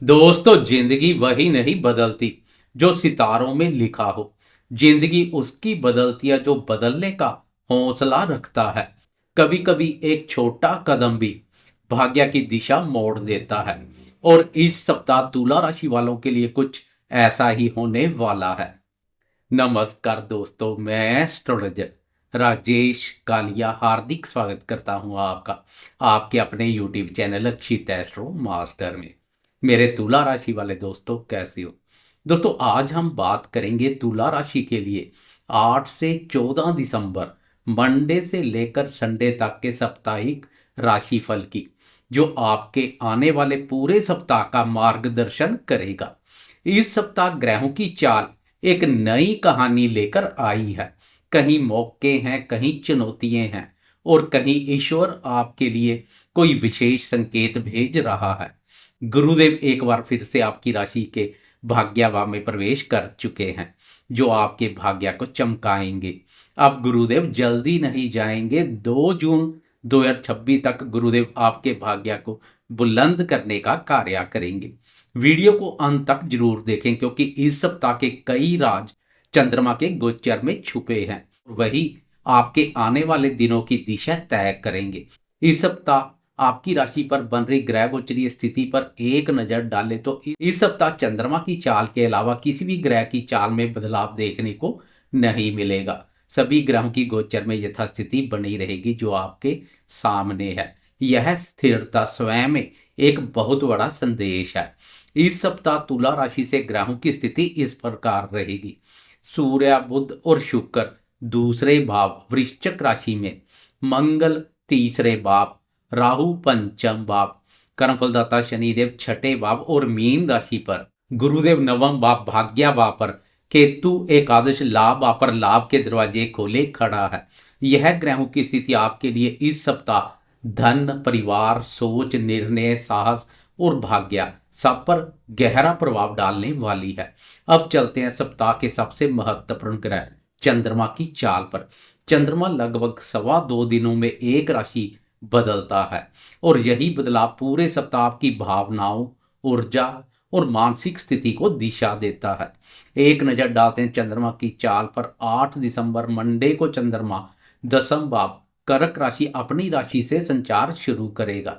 दोस्तों, जिंदगी वही नहीं बदलती जो सितारों में लिखा हो। जिंदगी उसकी बदलती है जो बदलने का हौसला रखता है। कभी कभी एक छोटा कदम भी भाग्य की दिशा मोड़ देता है। और इस सप्ताह तुला राशि वालों के लिए कुछ ऐसा ही होने वाला है। नमस्कार दोस्तों, मैं एस्ट्रोलॉजर राजेश कालिया हार्दिक स्वागत करता हूं आपका आपके अपने यूट्यूब चैनल अक्षित एस्ट्रो मास्टर में। मेरे तुला राशि वाले दोस्तों, कैसे हो? दोस्तों, आज हम बात करेंगे तुला राशि के लिए 8 से 14 दिसंबर मंडे से लेकर संडे तक के साप्ताहिक राशिफल की, जो आपके आने वाले पूरे सप्ताह का मार्गदर्शन करेगा। इस सप्ताह ग्रहों की चाल एक नई कहानी लेकर आई है। कहीं मौके हैं, कहीं चुनौतियां हैं, और कहीं ईश्वर आपके लिए कोई विशेष संकेत भेज रहा है। गुरुदेव एक बार फिर से आपकी राशि के भाग्यभाव में प्रवेश कर चुके हैं, जो आपके भाग्य को चमकाएंगे। अब गुरुदेव जल्दी नहीं जाएंगे। 2 जून 2026 तक गुरुदेव आपके भाग्य को बुलंद करने का कार्य करेंगे। वीडियो को अंत तक जरूर देखें, क्योंकि इस सप्ताह के कई राज चंद्रमा के गोचर में छुपे हैं। वही आपके आने वाले दिनों की दिशा तय करेंगे। इस सप्ताह आपकी राशि पर बन रही ग्रह गोचरीय स्थिति पर एक नजर डालें तो इस सप्ताह चंद्रमा की चाल के अलावा किसी भी ग्रह की चाल में बदलाव देखने को नहीं मिलेगा। सभी ग्रहों की गोचर में यथास्थिति बनी रहेगी, जो आपके सामने है। यह स्थिरता स्वयं में एक बहुत बड़ा संदेश है। इस सप्ताह तुला राशि से ग्रहों की स्थिति इस प्रकार रहेगी। सूर्य, बुध और शुक्र दूसरे भाव वृश्चिक राशि में, मंगल तीसरे भाव, राहु पंचम भाव, कर्मफलदाता शनिदेव छठे भाव और मीन राशि पर, गुरुदेव नवम भाव भाग्य भाव पर, केतु एकादश लाभ भाव पर लाभ के दरवाजे खोले खड़ा है। यह ग्रहों की स्थिति आपके लिए इस सप्ताह धन, परिवार, सोच, निर्णय, साहस और भाग्य सब पर गहरा प्रभाव डालने वाली है। अब चलते हैं सप्ताह के सबसे महत्वपूर्ण ग्रह चंद्रमा की चाल पर। चंद्रमा लगभग 2.25 दिनों में एक राशि बदलता है, और यही बदलाव पूरे सप्ताह की भावनाओं, ऊर्जा और मानसिक स्थिति को दिशा देता है। एक नजर डालते हैं चंद्रमा की चाल पर। 8 दिसंबर मंडे को चंद्रमा दसम भाव कर्क राशि अपनी राशि से संचार शुरू करेगा।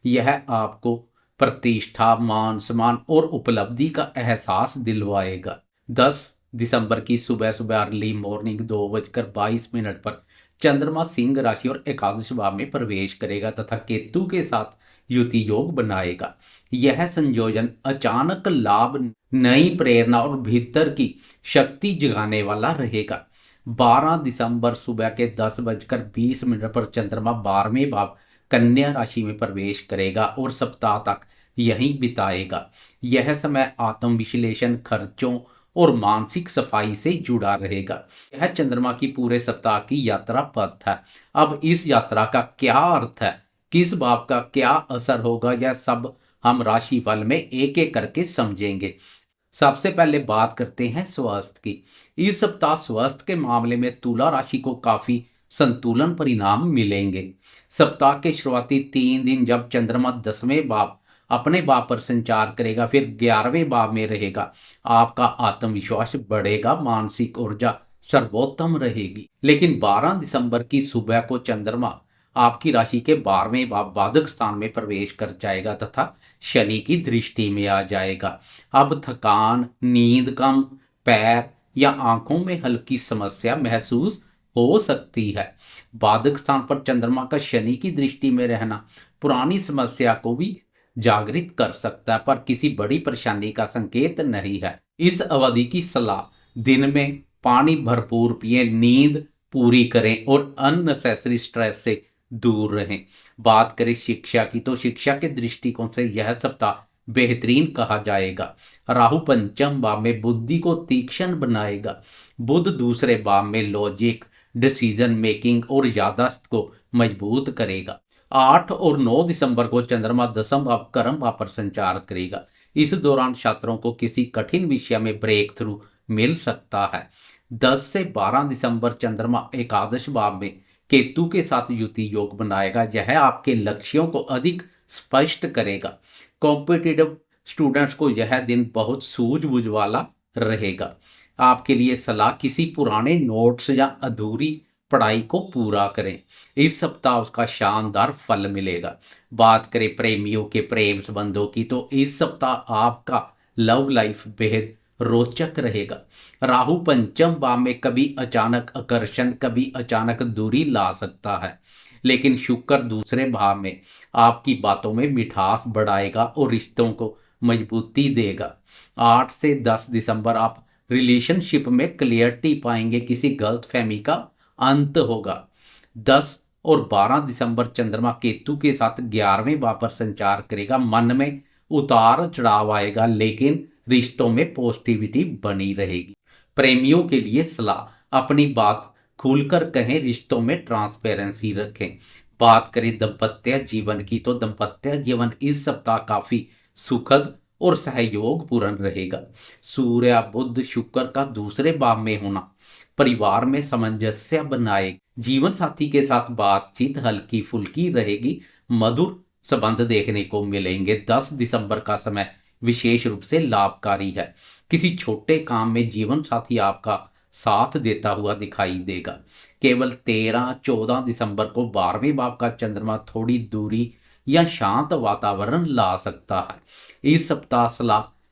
यह आपको प्रतिष्ठा, मान सम्मान और उपलब्धि का एहसास दिलवाएगा। 10 दिसंबर की सुबह सुबह अर्ली मॉर्निंग 2:22 पर चंद्रमा सिंह राशि और एकादश भाव में प्रवेश करेगा तथा केतु के साथ युति योग बनाएगा। यह संयोजन अचानक लाभ, नई प्रेरणा और भीतर की शक्ति जगाने वाला रहेगा। 12 दिसंबर सुबह के 10:20 पर चंद्रमा 12वें भाव कन्या राशि में प्रवेश करेगा और सप्ताह तक यहीं बिताएगा। यह समय आत्मविश्लेषण, खर्चों और मानसिक सफाई से जुड़ा रहेगा। यह चंद्रमा की पूरे सप्ताह की यात्रा पथ है। अब इस यात्रा का क्या अर्थ है, किस भाव का क्या असर होगा, यह सब हम राशिफल में एक एक करके समझेंगे। सबसे पहले बात करते हैं स्वास्थ्य की। इस सप्ताह स्वास्थ्य के मामले में तुला राशि को काफी संतुलन परिणाम मिलेंगे। सप्ताह के शुरुआती 3 दिन जब चंद्रमा 10वें भाव अपने भाव पर संचार करेगा, फिर 11वें भाव में रहेगा, आपका आत्मविश्वास बढ़ेगा, मानसिक ऊर्जा सर्वोत्तम रहेगी। लेकिन 12 दिसंबर की सुबह को चंद्रमा आपकी राशि के 12वें भाव बाधक स्थान में प्रवेश कर जाएगा तथा शनि की दृष्टि में आ जाएगा। अब थकान, नींद कम, पैर या आंखों में हल्की समस्या महसूस हो सकती है। बाधक स्थान पर चंद्रमा का शनि की दृष्टि में रहना पुरानी समस्या को भी जागृत कर सकता है, पर किसी बड़ी परेशानी का संकेत नहीं है। इस अवधि की सलाह, दिन में पानी भरपूर पिए, नींद पूरी करें और अननेसेसरी स्ट्रेस से दूर रहें। बात करें शिक्षा की, तो शिक्षा के दृष्टिकोण से यह सप्ताह बेहतरीन कहा जाएगा। राहु पंचम भाव में बुद्धि को तीक्ष्ण बनाएगा। बुध दूसरे भाव में लॉजिक, डिसीजन मेकिंग और याददाश्त को मजबूत करेगा। 8 और 9 दिसंबर को चंद्रमा दसम भाव कर्म भाव पर संचार करेगा। इस दौरान छात्रों को किसी कठिन विषय में ब्रेक थ्रू मिल सकता है। 10 से 12 दिसंबर चंद्रमा एकादश भाव में केतु के साथ युति योग बनाएगा। यह आपके लक्ष्यों को अधिक स्पष्ट करेगा। कॉम्पिटिटिव स्टूडेंट्स को यह दिन बहुत सूझबूझ वाला रहेगा। आपके लिए सलाह, किसी पुराने नोट्स या अधूरी पढ़ाई को पूरा करें। इस सप्ताह उसका शानदार फल मिलेगा। बात करें प्रेमियों के प्रेम संबंधों की, तो इस सप्ताह आपका लव लाइफ बेहद रोचक रहेगा। राहु पंचम भाव में कभी अचानक आकर्षण, कभी अचानक दूरी ला सकता है, लेकिन शुक्र दूसरे भाव में आपकी बातों में मिठास बढ़ाएगा और रिश्तों को मजबूती देगा। 8 से 10 दिसंबर आप रिलेशनशिप में क्लियरिटी पाएंगे, किसी गलत फहमी का अंत होगा। 10 और 12 दिसंबर चंद्रमा केतु के साथ 11वें भाव पर संचार करेगा। मन में उतार चढ़ाव आएगा, लेकिन रिश्तों में पॉजिटिविटी बनी रहेगी। प्रेमियों के लिए सलाह, अपनी बात खुलकर कहें, रिश्तों में ट्रांसपेरेंसी रखें। बात करें दाम्पत्य जीवन की, तो दाम्पत्य जीवन इस सप्ताह काफी सुखद और सहयोगपूर्ण रहेगा। सूर्य बुध शुक्र का दूसरे भाव में होना परिवार में सामंजस्य बनाए। जीवन साथी के साथ बातचीत हल्की फुल्की रहेगी, मधुर संबंध देखने को मिलेंगे। 10 दिसंबर का समय विशेष रूप से लाभकारी है। किसी छोटे काम में जीवन साथी आपका साथ देता हुआ दिखाई देगा। केवल 13-14 दिसंबर को 12वें भाव का चंद्रमा थोड़ी दूरी या शांत वातावरण ला सकता है। इस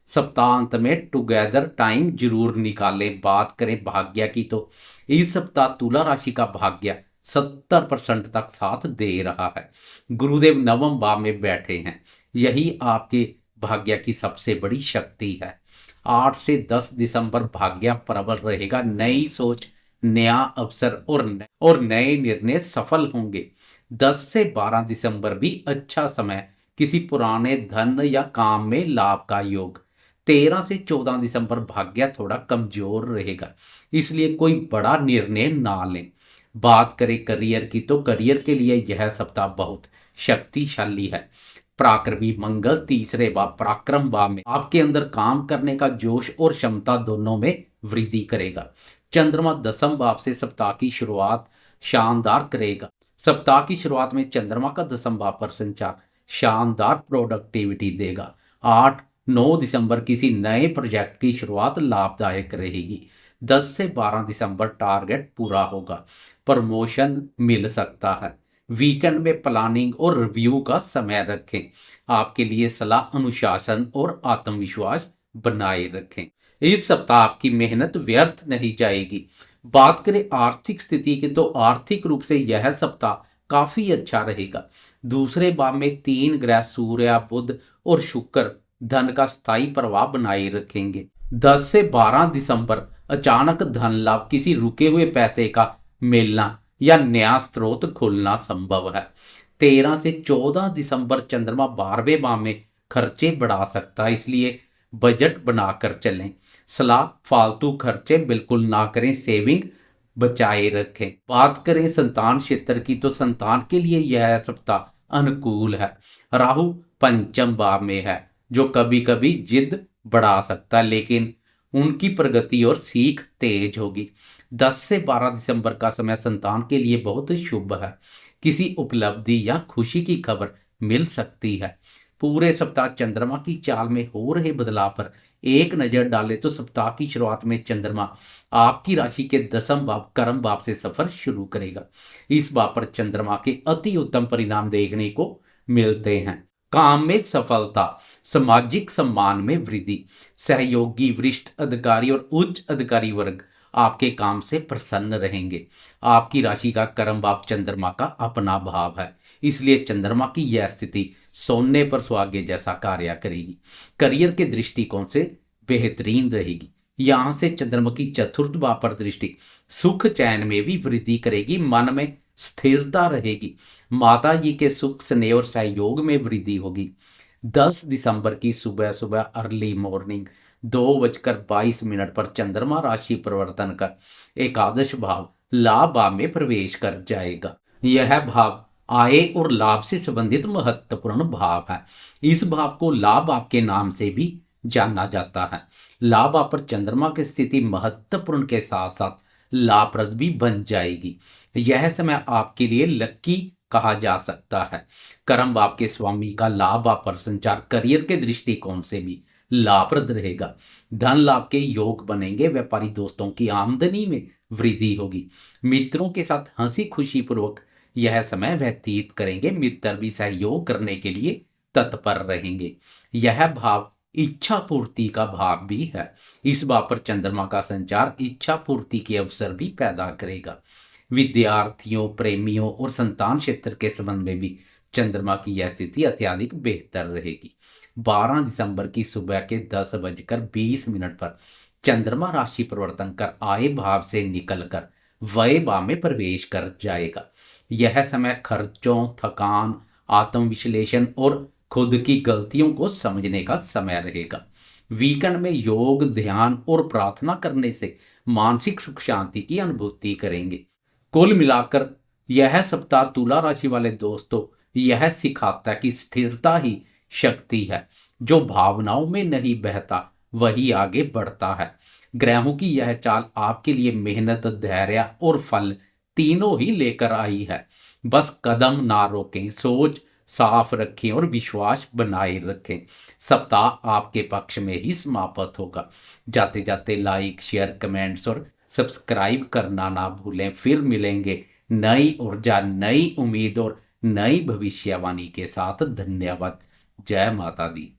सप्ताहांत में टुगेदर टाइम जरूर निकालें। बात करें भाग्य की, तो इस सप्ताह तुला राशि का भाग्य 70% तक साथ दे रहा है। गुरुदेव नवम भाव में बैठे हैं, यही आपके भाग्य की सबसे बड़ी शक्ति है। 8 से 10 दिसंबर भाग्य प्रबल रहेगा। नई सोच, नया अवसर और नए निर्णय सफल होंगे। 10 से 12 दिसंबर भी अच्छा समय, किसी पुराने धन या काम में लाभ का योग। 13 से 14 दिसंबर भाग्य थोड़ा कमजोर रहेगा, इसलिए कोई बड़ा निर्णय ना लें। बात करें करियर की, तो करियर के लिए यह सप्ताह बहुत शक्तिशाली है। पराक्रमी मंगल तीसरे भाव पराक्रम भाव में आपके अंदर काम करने का जोश और क्षमता दोनों में वृद्धि करेगा। चंद्रमा 10वें भाव से सप्ताह की शुरुआत शानदार करेगा। सप्ताह की शुरुआत में चंद्रमा का 10वें भाव पर संचार शानदार प्रोडक्टिविटी देगा। 8-9 दिसंबर किसी नए प्रोजेक्ट की शुरुआत लाभदायक रहेगी। 10 से 12 दिसंबर टारगेट पूरा होगा, प्रमोशन मिल सकता है। वीकेंड में प्लानिंग और रिव्यू का समय रखें। आपके लिए सलाह, अनुशासन और आत्मविश्वास बनाए रखें। इस सप्ताह आपकी मेहनत व्यर्थ नहीं जाएगी। बात करें आर्थिक स्थिति की, तो आर्थिक रूप से यह सप्ताह काफी अच्छा रहेगा। दूसरे भाव में 3 ग्रह सूर्य बुध और शुक्र धन का स्थायी प्रभाव बनाए रखेंगे। 10 से 12 दिसंबर अचानक धन लाभ, किसी रुके हुए पैसे का मिलना या नया स्रोत खुलना संभव है। 13 से 14 दिसंबर चंद्रमा 12वें भाव में खर्चे बढ़ा सकता है, इसलिए बजट बनाकर चलें। सलाह, फालतू खर्चे बिल्कुल ना करें, सेविंग बचाए रखें। बात करें संतान क्षेत्र की, तो संतान के लिए यह सप्ताह अनुकूल है। राहु पंचम भाव में है, जो कभी कभी जिद बढ़ा सकता है, लेकिन उनकी प्रगति और सीख तेज होगी। 10 से 12 दिसंबर का समय संतान के लिए बहुत शुभ है। किसी उपलब्धि या खुशी की खबर मिल सकती है। पूरे सप्ताह चंद्रमा की चाल में हो रहे बदलाव पर एक नजर डालें, तो सप्ताह की शुरुआत में चंद्रमा आपकी राशि के 10वें भाव कर्म भाव से सफर शुरू करेगा। इस भाव पर चंद्रमा के अति उत्तम परिणाम देखने को मिलते हैं। काम में सफलता, सामाजिक सम्मान में वृद्धि, सहयोगी, वरिष्ठ अधिकारी और उच्च अधिकारी वर्ग आपके काम से प्रसन्न रहेंगे। आपकी राशि का कर्म भाव चंद्रमा का अपना भाव है, इसलिए चंद्रमा की यह स्थिति सोने पर सुहागे जैसा कार्य करेगी। करियर के दृष्टिकोण से बेहतरीन रहेगी। यहां से चंद्रमा की चतुर्थ भाव पर दृष्टि सुख चैन में भी वृद्धि करेगी। मन में स्थिरता रहेगी। माता जी के सुख, स्नेह और सहयोग में वृद्धि होगी। 10 दिसंबर की सुबह सुबह अर्ली मॉर्निंग 2:22 पर चंद्रमा राशि परिवर्तन कर एकादश भाव लाभ भाव में प्रवेश कर जाएगा। यह भाव आय और लाभ से संबंधित महत्वपूर्ण भाव है। इस भाव को लाभ भाव के नाम से भी जाना जाता है। लाभ भाव पर चंद्रमा की स्थिति महत्वपूर्ण के साथ साथ लाभप्रद भी बन जाएगी। यह समय आपके लिए लकी कहा जा सकता है। कर्म भाव के स्वामी का लाभ व संचार करियर के दृष्टिकोण से भी लाभप्रद रहेगा। धन लाभ के योग बनेंगे। व्यापारी दोस्तों की आमदनी में वृद्धि होगी। मित्रों के साथ हंसी खुशी पूर्वक यह समय व्यतीत करेंगे। मित्र भी सहयोग करने के लिए तत्पर रहेंगे। यह भाव इच्छा पूर्ति का भाव भी है। इस भाव पर चंद्रमा का संचार इच्छा पूर्ति के अवसर भी पैदा करेगा। विद्यार्थियों, प्रेमियों और संतान क्षेत्र के संबंध में भी चंद्रमा की यह स्थिति अत्यधिक बेहतर रहेगी। 12 दिसंबर की सुबह के 10:20 पर चंद्रमा राशि परिवर्तन कर आय भाव से निकलकर व्यय भाव में प्रवेश कर जाएगा। यह समय खर्चों, थकान, आत्मविश्लेषण और खुद की गलतियों को समझने का समय रहेगा। वीकेंड में योग, ध्यान और प्रार्थना करने से मानसिक सुख शांति की अनुभूति करेंगे। कुल मिलाकर यह सप्ताह तुला राशि वाले दोस्तों यह सिखाता है कि स्थिरता ही शक्ति है। जो भावनाओं में नहीं बहता वही आगे बढ़ता है। ग्रहों की यह चाल आपके लिए मेहनत, धैर्य और फल तीनों ही लेकर आई है। बस कदम ना रोकें, सोच साफ रखें और विश्वास बनाए रखें। सप्ताह आपके पक्ष में ही समाप्त होगा। जाते जाते लाइक, शेयर, कमेंट्स और सब्सक्राइब करना ना भूलें। फिर मिलेंगे नई ऊर्जा, नई उम्मीद और नई भविष्यवाणी के साथ। धन्यवाद। जय माता दी।